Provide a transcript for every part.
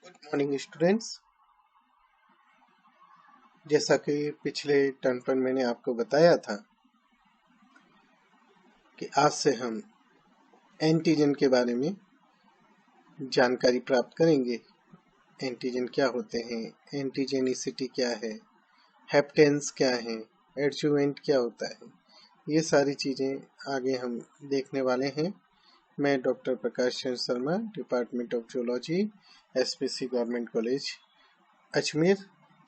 Good morning students. जैसा कि पिछले टर्म पर मैंने आपको बताया था कि आज से हम एंटीजन के बारे में जानकारी प्राप्त करेंगे। एंटीजन क्या होते हैं, एंटीजेनिसिटी क्या है, हैप्टेंस क्या है, एडजुवेंट क्या होता है, ये सारी चीज़ें आगे हम देखने वाले हैं। मैं doctor Prakash Chandra Sharma, department of zoology, SPC government college Ajmer.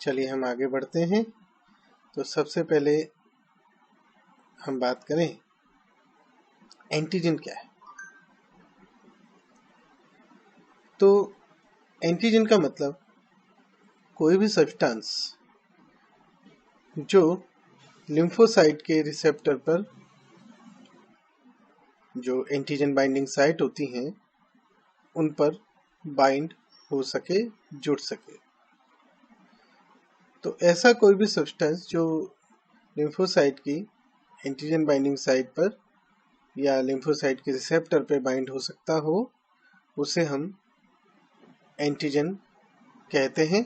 चलिए हम आगे बढ़ते हैं। तो सबसे पहले हम बात करें एंटीजन क्या है। तो एंटीजन का मतलब कोई भी सब्सटेंस जो लिम्फोसाइट के रिसेप्टर पर जो एंटीजन बाइंडिंग साइट होती हैं उन पर बाइंड हो सके, जुड़ सके। तो ऐसा कोई भी सब्सटेंस जो लिम्फोसाइट की एंटीजन बाइंडिंग साइट पर या लिम्फोसाइट के रिसेप्टर पर बाइंड हो सकता हो, उसे हम एंटीजन कहते हैं।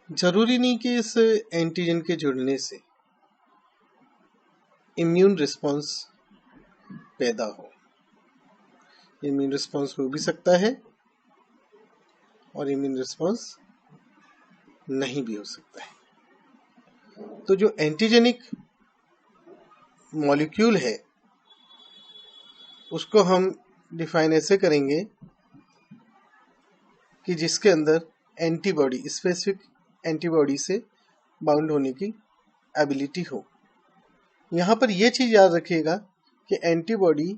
जरूरी नहीं कि इस एंटीजन के जुड़ने से इम्यून रिस्पॉन्स पैदा हो। इम्यून रिस्पॉन्स हो भी सकता है और इम्यून रिस्पॉन्स नहीं भी हो सकता है। तो जो एंटीजेनिक मॉलिक्यूल है उसको हम डिफाइन ऐसे करेंगे कि जिसके अंदर एंटीबॉडी, स्पेसिफिक एंटीबॉडी से बाउंड होने की एबिलिटी हो। यहाँ पर यह चीज याद रखिएगा कि एंटीबॉडी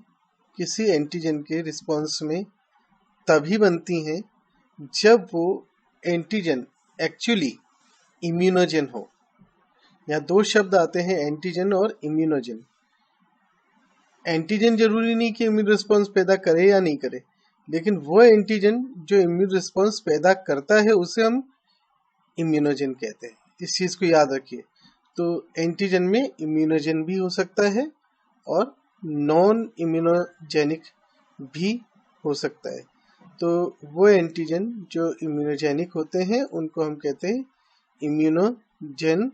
किसी एंटीजन के रिस्पॉन्स में तभी बनती हैं जब वो एंटीजन एक्चुअली इम्यूनोजन हो। यहाँ दो शब्द आते हैं, एंटीजन और इम्यूनोजन। एंटीजन जरूरी नहीं कि इम्यून रिस्पॉन्स पैदा करे या नहीं करे, लेकिन वो एंटीजन जो इम्यून रिस्पॉन्स पैदा करता है उसे हम इम्यूनोजन कहते हैं। इस चीज को याद रखिए। तो एंटीजन में इम्यूनोजन भी हो सकता है और नॉन इम्यूनोजेनिक भी हो सकता है। तो वो एंटीजन जो इम्यूनोजेनिक होते हैं उनको हम कहते हैं इम्यूनोजन।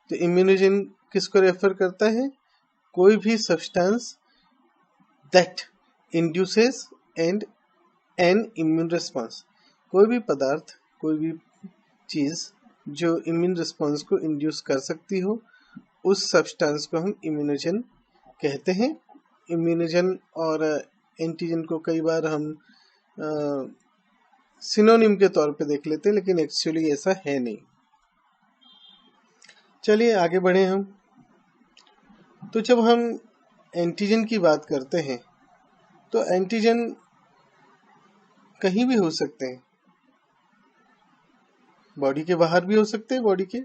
तो इम्यूनोजन किसको रेफर करता है? कोई भी substance that induces and N immune response. कोई भी पदार्थ, कोई भी चीज जो इम्यून रिस्पॉन्स को इंड्यूस कर सकती हो, उस सब्सटेंस को हम इम्यूनोजन कहते हैं। इम्यूनोजन और एंटीजन को कई बार हम सिनोनिम के तौर पे देख लेते हैं, लेकिन एक्चुअली ऐसा है नहीं। चलिए आगे बढ़े हम। तो जब हम एंटीजन की बात करते हैं तो एंटीजन कहीं भी हो सकते हैं। बॉडी के बाहर भी हो सकते हैं, बॉडी के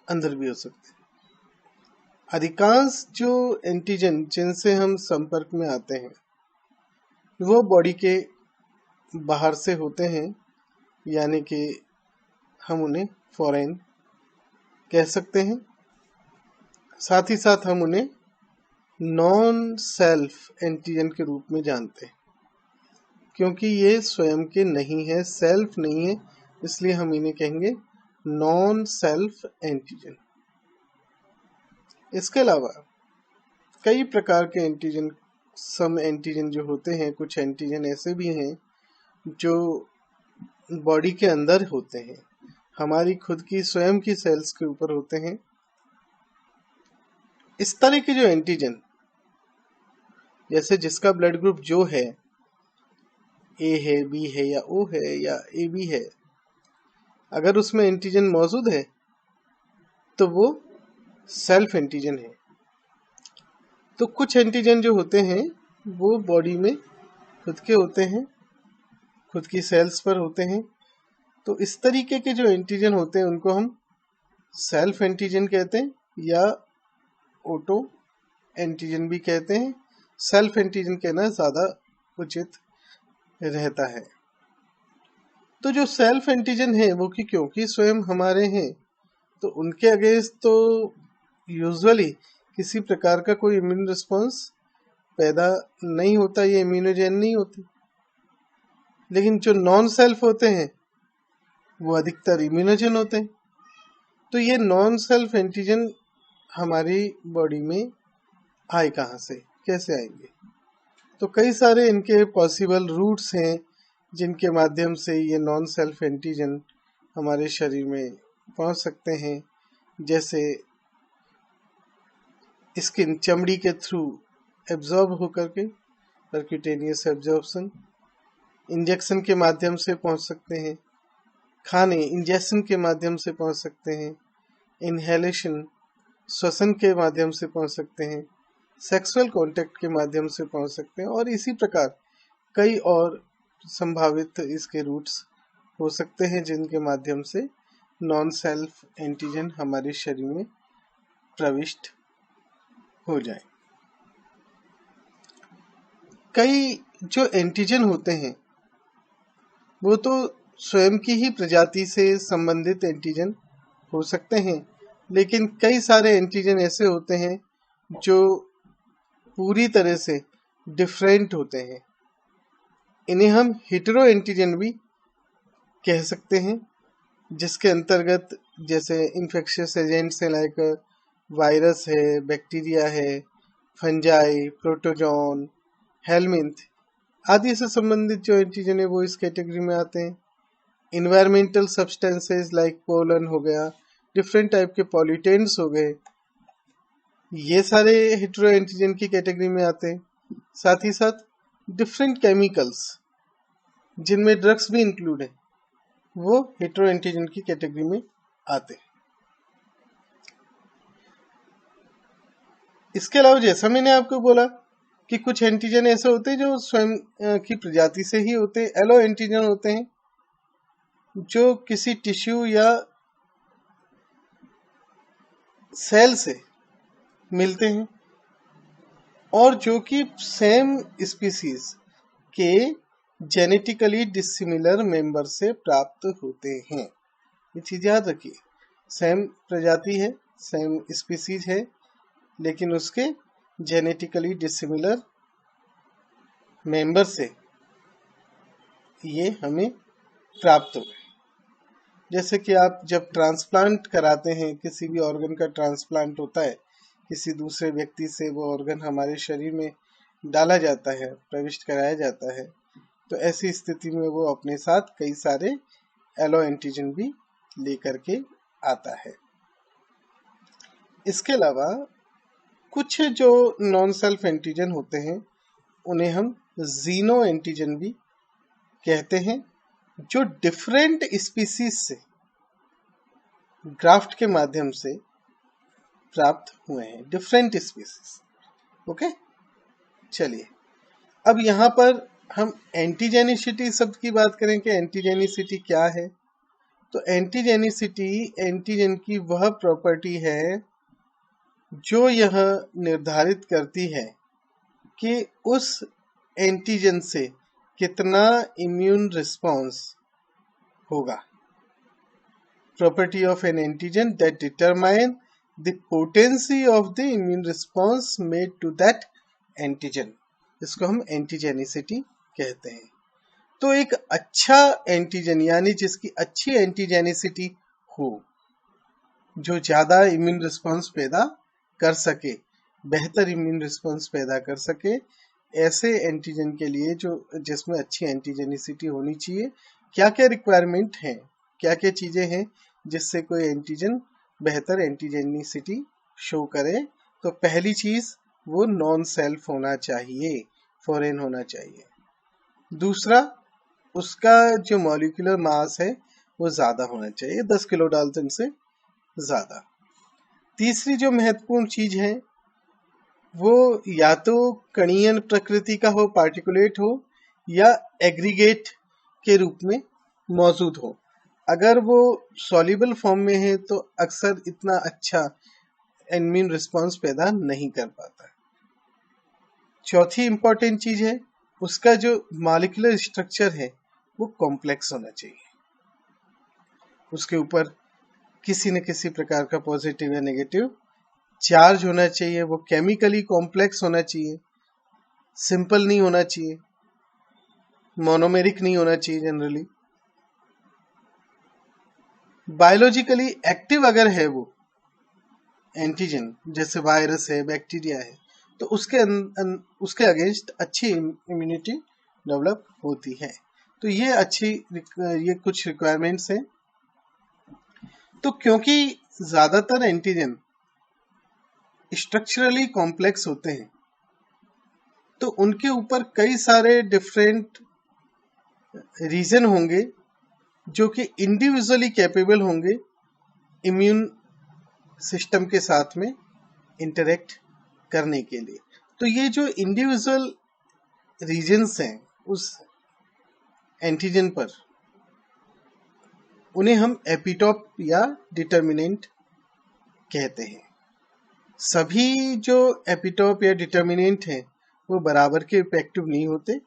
अंदर भी हो सकते हैं। अधिकांश जो एंटीजन जिनसे हम संपर्क में आते हैं वो बॉडी के बाहर से होते हैं, यानी कि हम उन्हें फॉरेन कह सकते हैं। साथ ही साथ हम उन्हें नॉन सेल्फ एंटीजन के रूप में जानते हैं, क्योंकि ये स्वयं के नहीं है, सेल्फ नहीं है, इसलिए हम इन्हें कहेंगे नॉन सेल्फ एंटीजन। इसके अलावा कई प्रकार के एंटीजन, सम एंटीजन जो होते हैं, कुछ एंटीजन ऐसे भी हैं जो बॉडी के अंदर होते हैं, हमारी खुद की स्वयं की सेल्स के ऊपर होते हैं। इस तरह के जो एंटीजन, जैसे जिसका ब्लड ग्रुप जो है, ए है, बी है या ओ है या ए बी है, अगर उसमें एंटीजन मौजूद है तो वो सेल्फ एंटीजन है। तो कुछ एंटीजन जो होते हैं वो बॉडी में खुद के होते हैं, खुद की सेल्स पर होते हैं। तो इस तरीके के जो एंटीजन होते हैं उनको हम सेल्फ एंटीजन कहते हैं या ऑटो एंटीजन भी कहते हैं। सेल्फ एंटीजन कहना ज्यादा उचित रहता है। तो जो सेल्फ एंटीजन है वो क्योंकि स्वयं हमारे हैं, तो उनके अगेंस्ट तो यूजुअली किसी प्रकार का कोई इम्यून रिस्पॉन्स पैदा नहीं होता, ये इम्यूनोजेन नहीं होती। लेकिन जो नॉन सेल्फ होते हैं वो अधिकतर इम्यूनोजन होते हैं। तो ये नॉन सेल्फ एंटीजन हमारी बॉडी में आए कहाँ से, कैसे आएंगे? तो कई सारे इनके पॉसिबल रूट्स हैं जिनके माध्यम से ये नॉन सेल्फ एंटीजन हमारे शरीर में पहुंच सकते हैं, जैसे स्किन, चमड़ी के थ्रू एब्जॉर्ब होकर के, परक्यूटेनियस एब्जॉर्प्शन, इंजेक्शन के माध्यम से पहुंच सकते हैं, खाने इंजेक्शन के माध्यम से पहुंच सकते हैं, इनहेलेशन श्वसन के माध्यम से पहुंच सकते हैं, सेक्सुअल कांटेक्ट के माध्यम से पहुंच सकते हैं, और इसी प्रकार कई और संभावित इसके रूट्स हो सकते हैं जिनके माध्यम से नॉन सेल्फ एंटीजन हमारे शरीर में प्रविष्ट हो जाए। कई जो एंटीजन होते हैं वो तो स्वयं की ही प्रजाति से संबंधित एंटीजन हो सकते हैं, लेकिन कई सारे एंटीजन ऐसे होते हैं जो पूरी तरह से डिफरेंट होते हैं। इन्हें हम हेटेरो एंटीजन भी कह सकते हैं, जिसके अंतर्गत जैसे इन्फेक्शियस एजेंट्स हैं, लाइक वायरस है, बैक्टीरिया है, फंजाई, प्रोटोजोन, हेलमिंथ आदि से संबंधित जो एंटीजन है वो इस कैटेगरी में आते हैं। इन्वायरमेंटल सब्सटेंसेस लाइक पोलन हो गया, डिफरेंट टाइप के पॉल्यूटेंट्स हो गए, ये सारे हेटेरो एंटीजन की कैटेगरी में आते हैं। साथ ही साथ डिफरेंट केमिकल्स जिनमें ड्रग्स भी इंक्लूड है वो हेटेरो एंटीजन की कैटेगरी में आते हैं। इसके अलावा जैसा मैंने आपको बोला कि कुछ एंटीजन ऐसे होते हैं जो स्वयं की प्रजाति से ही होते हैं। एलो एंटीजन होते हैं जो किसी टिश्यू या सेल से मिलते हैं और जो कि सेम स्पीसीज के जेनेटिकली डिसिमिलर मेंबर से प्राप्त होते हैं। ये चीज याद रखिए, सेम प्रजाति है, सेम स्पीसीज है, लेकिन उसके जेनेटिकली डिसिमिलर मेंबर से ये हमें प्राप्त हो गए। जैसे कि आप जब ट्रांसप्लांट कराते हैं, किसी भी ऑर्गन का ट्रांसप्लांट होता है, किसी दूसरे व्यक्ति से वो ऑर्गन हमारे शरीर में डाला जाता है, प्रविष्ट कराया जाता है, तो ऐसी स्थिति में वो अपने साथ कई सारे एलो एंटीजन भी लेकर के आता है। इसके अलावा कुछ जो नॉन सेल्फ एंटीजन होते हैं उन्हें हम जीनो एंटीजन भी कहते हैं, जो डिफरेंट स्पीसीज से ग्राफ्ट के माध्यम से प्राप्त हुए हैं, डिफरेंट स्पीसीज। ओके, चलिए अब यहाँ पर हम एंटीजेनिसिटी शब्द की बात करें कि एंटीजेनिसिटी क्या है। तो एंटीजेनिसिटी एंटीजन की वह प्रॉपर्टी है जो यह निर्धारित करती है कि उस एंटीजन से कितना इम्यून रिस्पॉन्स होगा। Property of an antigen that determine the potency of the immune response made to that antigen, इसको हम एंटीजेनिसिटी कहते हैं। तो एक अच्छा एंटीजन यानी जिसकी अच्छी एंटीजेनिसिटी हो, जो ज्यादा इम्यून रिस्पॉन्स पैदा कर सके, बेहतर इम्यून रिस्पॉन्स पैदा कर सके, ऐसे एंटीजन के लिए जो जिसमें अच्छी एंटीजेनिसिटी होनी चाहिए, क्या क्या रिक्वायरमेंट है, क्या क्या चीजें हैं जिससे कोई एंटीजन बेहतर एंटीजेनिसिटी शो करे। तो पहली चीज वो नॉन सेल्फ होना चाहिए, फॉरेन होना चाहिए। दूसरा, उसका जो मॉलिक्यूलर मास है वो ज्यादा होना चाहिए, 10 किलो डाल्टन से ज्यादा। तीसरी जो महत्वपूर्ण चीज है वो या तो कणीय प्रकृति का हो, पार्टिकुलेट हो, या एग्रीगेट के रूप में मौजूद हो। अगर वो सॉल्युबल फॉर्म में है तो अक्सर इतना अच्छा इम्यून रिस्पॉन्स पैदा नहीं कर पाता। चौथी इंपॉर्टेंट चीज है उसका जो मॉलिक्यूलर स्ट्रक्चर है वो कॉम्प्लेक्स होना चाहिए, उसके ऊपर किसी न किसी प्रकार का पॉजिटिव या नेगेटिव चार्ज होना चाहिए, वो केमिकली कॉम्प्लेक्स होना चाहिए, सिंपल नहीं होना चाहिए। मोनोमेरिक नहीं होना चाहिए जनरली। बायोलॉजिकली एक्टिव अगर है वो एंटीजन, जैसे वायरस है, बैक्टीरिया है, तो उसके अगेंस्ट अच्छी इम्यूनिटी डेवलप होती है। तो ये कुछ रिक्वायरमेंट्स हैं। तो क्योंकि ज्यादातर एंटीजन स्ट्रक्चरली कॉम्प्लेक्स होते हैं, तो उनके ऊपर कई सारे डिफरेंट रीजन होंगे जो कि इंडिविजुअली कैपेबल होंगे इम्यून सिस्टम के साथ में इंटरेक्ट करने के लिए। तो ये जो इंडिविजुअल रीजन्स हैं उस एंटीजन पर, उन्हें हम एपिटोप या डिटर्मिनेंट कहते हैं। सभी जो एपिटोप या डिटर्मिनेंट हैं वो बराबर के इफेक्टिव नहीं होते,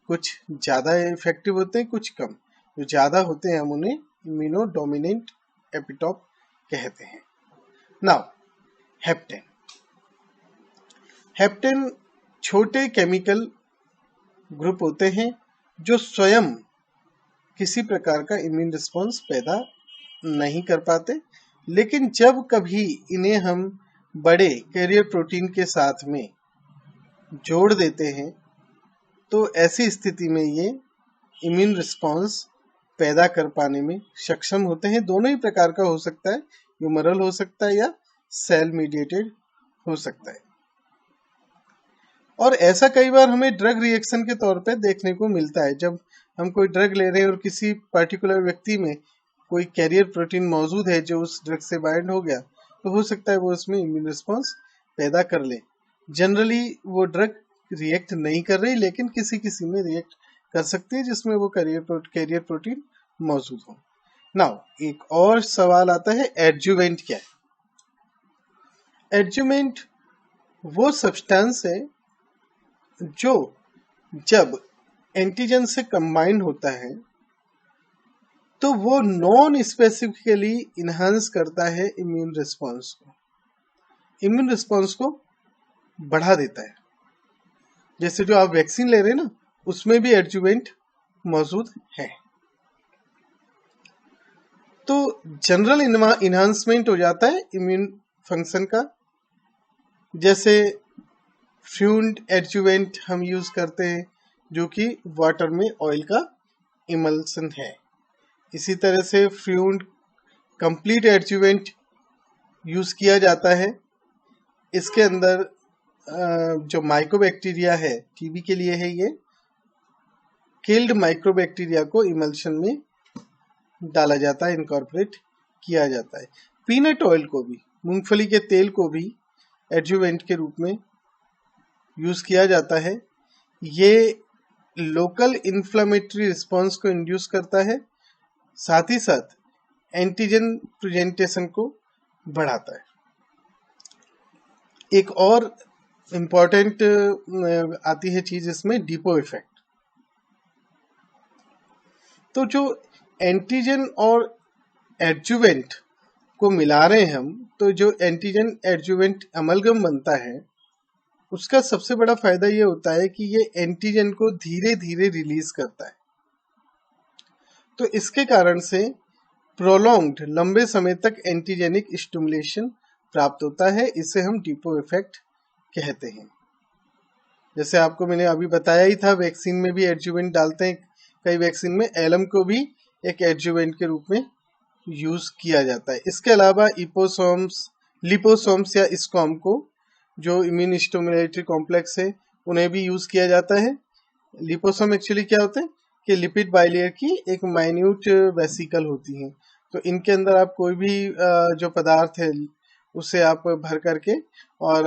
कुछ ज़्यादा इफेक्टिव होते हैं, कुछ कम। जो ज़्यादा होते हैं हम उन्हें इम्यूनो डोमिनेंट एपिटोप कहते हैं। Now heptane. हेप्टेन छोटे केमिकल ग्रुप होते हैं जो स्वयं किसी प्रकार का इम्यून रिस्पॉन्स पैदा नहीं कर पाते, लेकिन जब कभी इन्हें हम बड़े कैरियर प्रोटीन के साथ में जोड़ देते हैं तो ऐसी स्थिति में ये इम्यून रिस्पॉन्स पैदा कर पाने में सक्षम होते हैं। दोनों ही प्रकार का हो सकता है, ह्यूमरल हो सकता है या सेल मीडिएटेड हो सकता है। और ऐसा कई बार हमें ड्रग रिएक्शन के तौर पे देखने को मिलता है। जब हम कोई ड्रग ले रहे हैं और किसी पर्टिकुलर व्यक्ति में कोई कैरियर प्रोटीन मौजूद है जो उस ड्रग से बाइंड हो गया, तो हो सकता है वो उसमें इम्यून रिस्पॉन्स पैदा कर ले। जनरली वो ड्रग रिएक्ट नहीं कर रही, लेकिन किसी किसी में रिएक्ट कर सकती है जिसमें वो कैरियर प्रोटीन मौजूद हो। नाउ एक और सवाल आता है, एडजुवेंट क्या है? एडजुवेंट वो सब्सटेंस है जो जब एंटीजन से कंबाइन होता है तो वो नॉन स्पेसिफिकली इनहांस करता है इम्यून रिस्पॉन्स को बढ़ा देता है। जैसे जो आप वैक्सीन ले रहे हैं ना, उसमें भी एडजुवेंट मौजूद है। तो जनरल इन्हांसमेंट हो जाता है इम्यून फंक्शन का। जैसे फ्यूम्ड एडजुवेंट हम यूज करते हैं जो कि वाटर में ऑयल का इमल्सन है। इसी तरह से फ्यूम्ड कंप्लीट एडजुवेंट यूज किया जाता है। इसके अंदर जो माइक्रोबैक्टीरिया है, टीबी के लिए है, ये किल्ड माइक्रोबैक्टीरिया को इमल्शन में डाला जाता है, इनकॉर्पोरेट किया जाता है। पीनट ऑयल को भी, मूंगफली के तेल को भी एडजुवेंट के रूप में यूज किया जाता है। ये लोकल इन्फ्लेमेटरी रिस्पॉन्स को इंड्यूस करता है, साथ ही साथ एंटीजन प्रेजेंटेशन को बढ़ाता है। एक और इम्पॉर्टेंट आती है चीज इसमें, डिपो इफेक्ट। तो जो एंटीजन और एडजुवेंट को मिला रहे हैं हम, तो जो एंटीजन एडजुवेंट अमलगम बनता है उसका सबसे बड़ा फायदा ये होता है कि ये एंटीजन को धीरे धीरे रिलीज करता है। तो इसके कारण से प्रोलॉन्ग्ड, लंबे समय तक एंटीजेनिक स्टिमुलेशन प्राप्त होता है। इसे हम डिपो इफेक्ट कहते हैं। जैसे आपको मैंने अभी बताया ही था, वैक्सीन में भी एडजुवेंट डालते हैं। कई वैक्सीन में एलम को भी एक एडजुवेंट के रूप में यूज किया जाता है। इसके अलावा लिपोसोम्स या स्कॉम को, जो इम्यून स्टिमुलेटरी कॉम्प्लेक्स है, उन्हें भी यूज किया जाता है। लिपोसोम एक्चुअली क्या होते हैं कि लिपिड बाइलेयर की एक माइन्यूट वेसिकल होती हैं। तो इनके अंदर आप कोई भी जो पदार्थ है उसे आप भर करके और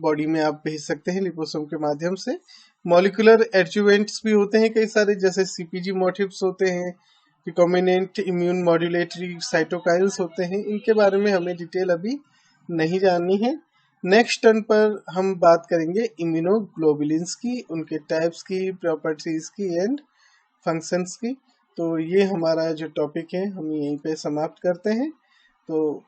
बॉडी में आप भेज सकते हैं लिपोसोम के माध्यम से। मॉलिक्यूलर एडजुवेंट्स भी होते हैं कई सारे, जैसे सीपीजी मोटिव्स होते हैं, रिकॉम्बिनेंट इम्यून मॉड्यूलेटरी साइटोकाइन्स होते हैं। इनके बारे में हमें डिटेल अभी नहीं जाननी है। नेक्स्ट टर्न पर हम बात करेंगे इम्यूनोग्लोबुलिन्स की, उनके टाइप्स की, प्रॉपर्टीज की एंड फंक्शंस की। तो ये हमारा जो टॉपिक है हम यहीं पे समाप्त करते हैं। तो